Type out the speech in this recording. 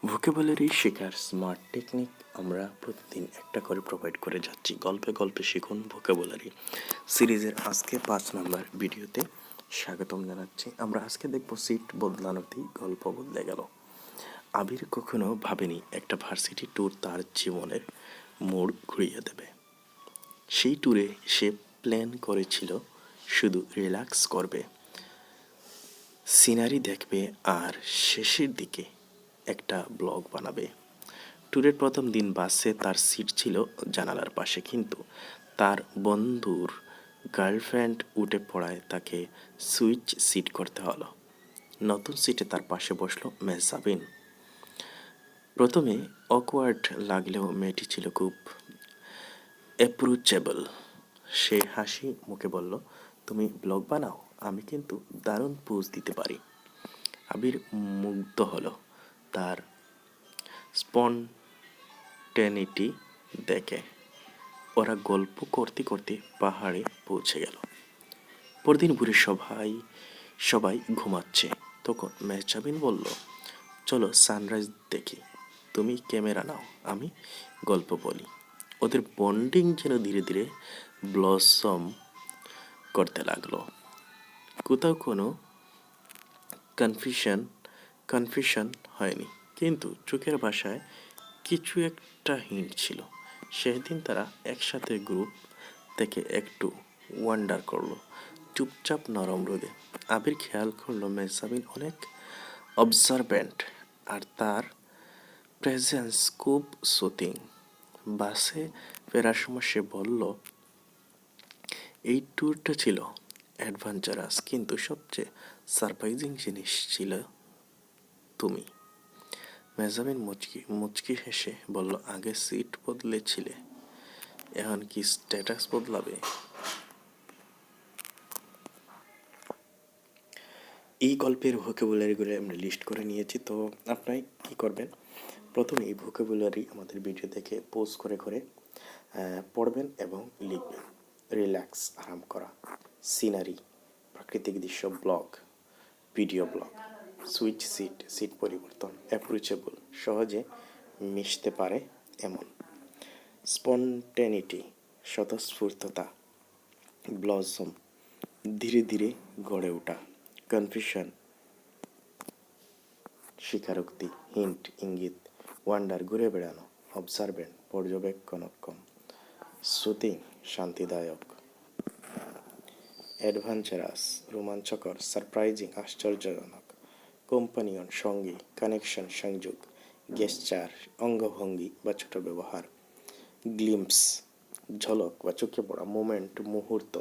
Vocabulary শেখার smart technique আমরা প্রতিদিন একটা করে প্রোভাইড করে যাচ্ছি। গল্পে গল্পে শিখুন ভোকাবুলারি সিরিজের আজকে 5 নম্বর ভিডিওতে স্বাগতম জানাচ্ছি। আমরা আজকে দেখব সিট বদলানোতেই গল্প বদলে গেল। আবির কখনো ভাবেনি একটা ভার্সিটি ট্যুর তার জীবনের মোড় ঘুরিয়ে দেবে। সেই ট্যুরে সে প্ল্যান করেছিল শুধু রিল্যাক্স করবে, সিনারি দেখবে আর শেষের দিকে একটা ব্লগ বানাবে। ট্যুরের প্রথম দিন বাসে তার সিট ছিল জানালার পাশে, কিন্তু তার বন্ধুর গার্লফ্রেন্ড উঠে পড়ায় তাকে সুইচ সিট করতে হলো। নতুন সিটে তার পাশে বসলো মেহজাবিন। প্রথমে অকওয়ার্ড লাগলেও মেয়েটি ছিল খুব অ্যাপ্রোচেবল। সে হাসি মুখে বলল, তুমি ব্লগ বানাও, আমি কিন্তু দারুণ পোজ দিতে পারি। আবির মুগ্ধ হলো তার স্পন্টেনিটি দেখে। ওরা গল্প করতে করতে পাহাড়ে পৌঁছে গেল। পরদিন ভোরে সবাই ঘুমাচ্ছে, তখন মেহজাবিন বলল, চলো সানরাইজ দেখি, তুমি ক্যামেরা নাও, আমি গল্প বলি। ওদের বন্ডিং যেন ধীরে ধীরে ব্লসম করতে লাগলো। কোথাও কোনো কনফিউশন হয়নি, কিন্তু চোখের ভাষায় কিছু একটা হিন্ট ছিল। সেদিন তারা একসাথে গ্রুপ থেকে একটু ওয়ান্ডার করলো, চুপচাপ নরম রোদে। আবির খেয়াল করলো মেহজাবিন অনেক অবজারভেন্ট, আর তার প্রেজেন্স খুব সুথিং। বাসে ফেরার সময় সে বলল, এই ট্যুরটা ছিল অ্যাডভেঞ্চারাস, কিন্তু সবচেয়ে সারপ্রাইজিং জিনিস ছিল তুমি। মেহজাবিন মুচকি হেসে বলল, আগে সিট বদলেছিলে, এখন কি স্ট্যাটাস বদলাবে? এই গল্পের ভোকাবুলারিগুলো আমরা লিস্ট করে নিয়েছি। তো আপনারা কী করবেন, প্রথমে এই ভোকাবুলারি আমাদের ভিডিও দেখে পোজ করে করে পড়বেন এবং লিখবেন। রিল্যাক্স, আরাম করা; সিনারি, প্রাকৃতিক দৃশ্য; blog, video blog; switch seat, seat পরিবর্তন; অ্যাপ্রোচেবল, সহজে মিশতে পারে এমন; স্পন্টেনিটি, স্বতঃস্ফূর্ততা; ব্লসম, ধীরে ধীরে গড়ে ওঠা; কনফিউশন, স্বীকারোক্তি; হিন্ট, ইঙ্গিত; ওয়ান্ডার, ঘুরে বেড়ানো; অবজারভেন্ট, পর্যবেক্ষণক্ষম; সুথিং, শান্তিদায়ক; অ্যাডভেঞ্চারাস, রোমাঞ্চকর; সারপ্রাইজিং, আশ্চর্যজনক; কম্পানিয়ন, সঙ্গী; কানেকশন, সংযোগ; গেস্টার, অঙ্গভঙ্গি বা ছোট ব্যবহার; গ্লিম্পস, ঝলক বা চোখে পড়া; মোমেন্ট, মুহূর্ত;